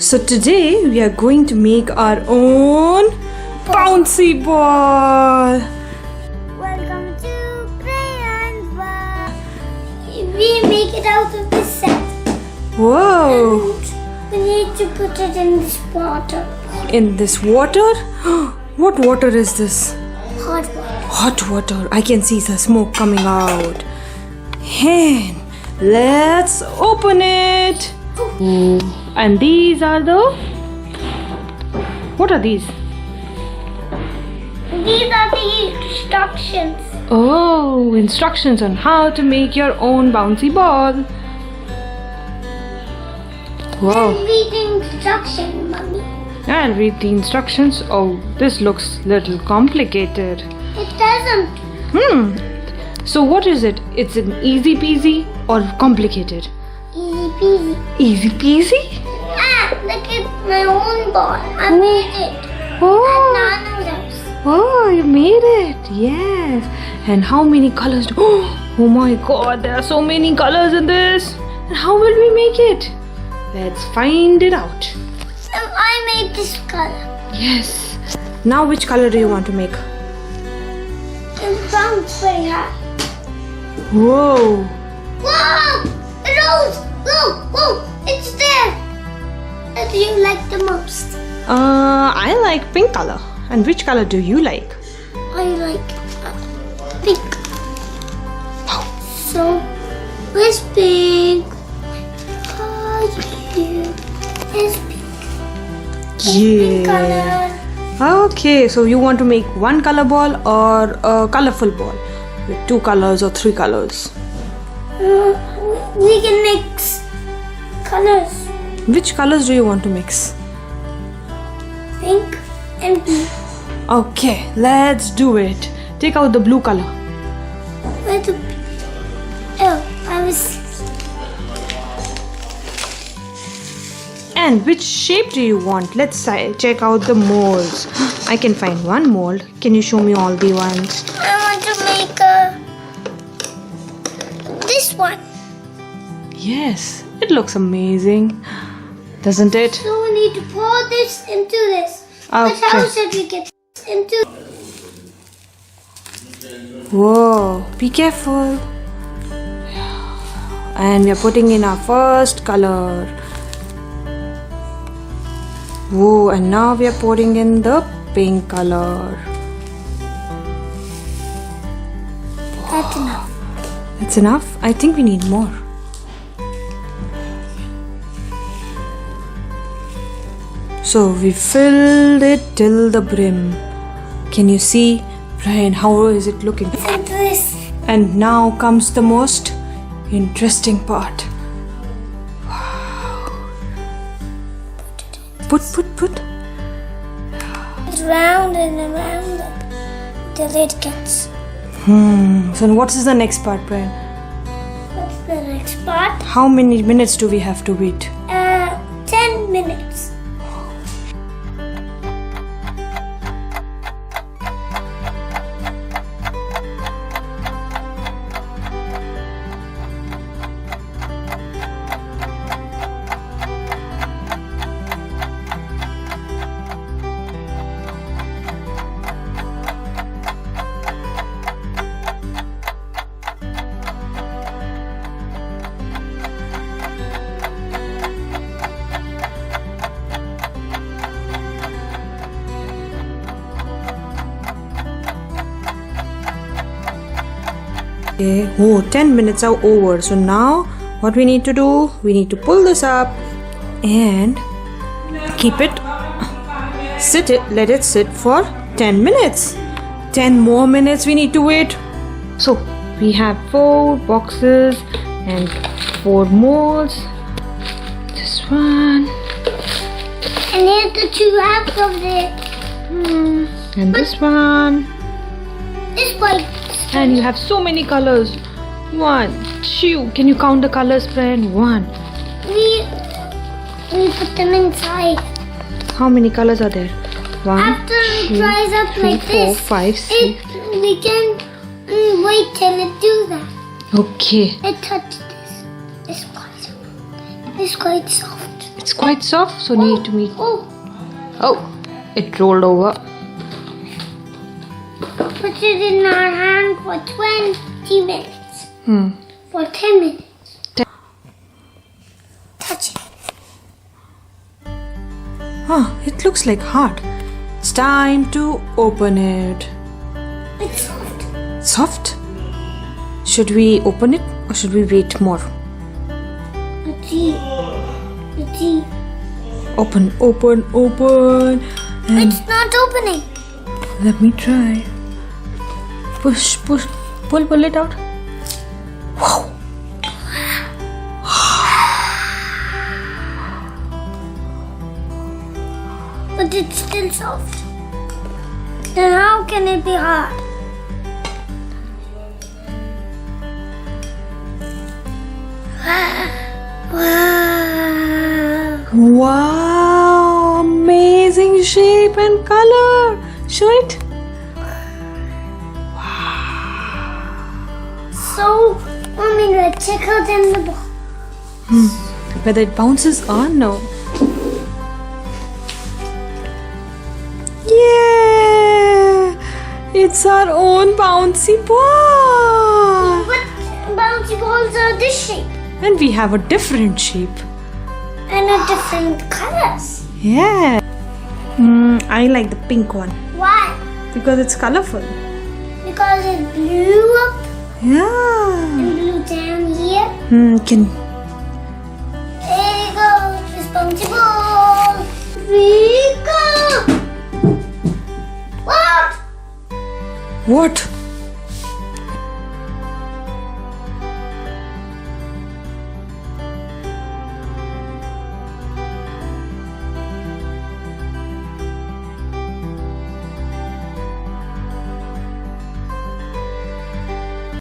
So today we are going to make our own bouncy ball. Welcome to Prayan's World. We make it out of this set. Whoa! And we need to put it in this water. In this water? What water is this? Hot water. Hot water. I can see the smoke coming out. And let's open it. And these are the... What are these? These are the instructions. Oh, instructions on how to make your own bouncy ball. Wow. Read the instruction, Mommy. I'll read the instructions. Oh, this looks little complicated. It doesn't. So what is it? It's an easy peasy or complicated? Easy peasy. Easy peasy? Look at my own ball. I made it. Oh, And others. oh, you made it. Yes. And how many colors? Oh my God, there are so many colors in this. And how will we make it? Let's find it out. So I made this color. Yes. Now which color do you want to make? It sounds very high. Whoa. Whoa! A rose! Whoa! Whoa! It's there! What do you like the most? I like pink color. And which color do you like? I like pink. So, where's pink? Oh, Where's pink? Pink color. Okay, so you want to make one color ball or a colorful ball with 2 colors or 3 colors? We can mix colors. Which colors do you want to mix? Pink and blue. Okay, let's do it. Take out the blue color. Where's the pink? Oh, I was... And which shape do you want? Let's check out the molds. I can find one mold. Can you show me all the ones? I want to make this one. Yes, it looks amazing. Doesn't it? So we need to pour this into this. Okay. But how should we get this into? Whoa, be careful. And we are putting in our first color. Whoa, and now we are pouring in the pink color. That's enough. That's enough? I think we need more. So we filled it till the brim. Can you see, Prayan, how is it looking? And this. And now comes the most interesting part. Put. It's round and around till it gets. So what is the next part, Prayan? What's the next part? How many minutes do we have to wait? 10 minutes. Okay. Oh, 10 minutes are over. So now what we need to do? We need to pull this up and keep it, let it sit for 10 minutes. 10 more minutes we need to wait. So we have 4 boxes and 4 molds. This one. And here's the 2 halves of it. And this one. This white. And you have so many colors. 1, 2. Can you count the colors, friend? 1. We put them inside. How many colors are there? 1, After it 2, dries up 3, like 4, this, 5, 6. we can wait till it do that. Okay. I touched this. It's quite soft. It's quite soft, so need to meet. Oh, Oh, it rolled over. put it in our hand for 20 minutes. For 10 minutes. Touch it. It looks like hard. It's time to open it. It's soft. Soft? Should we open it or should we wait more? Let's see. Let's see. Open, open, open. And It's not opening. let me try. Push, push, pull it out. Wow. But it's still soft. Then how can it be hard? Wow. Wow, amazing shape and color. Show it. So, Mommy, let's check out in the box. Whether it bounces or no. Yeah! It's our own bouncy ball. But bouncy balls are this shape And we have a different shape. and a different colors. Yeah. I like the pink one Why? because it's colorful. Because it blew up Yeah. and blew down here. Can There you go, this bouncy ball. There you go. What? what?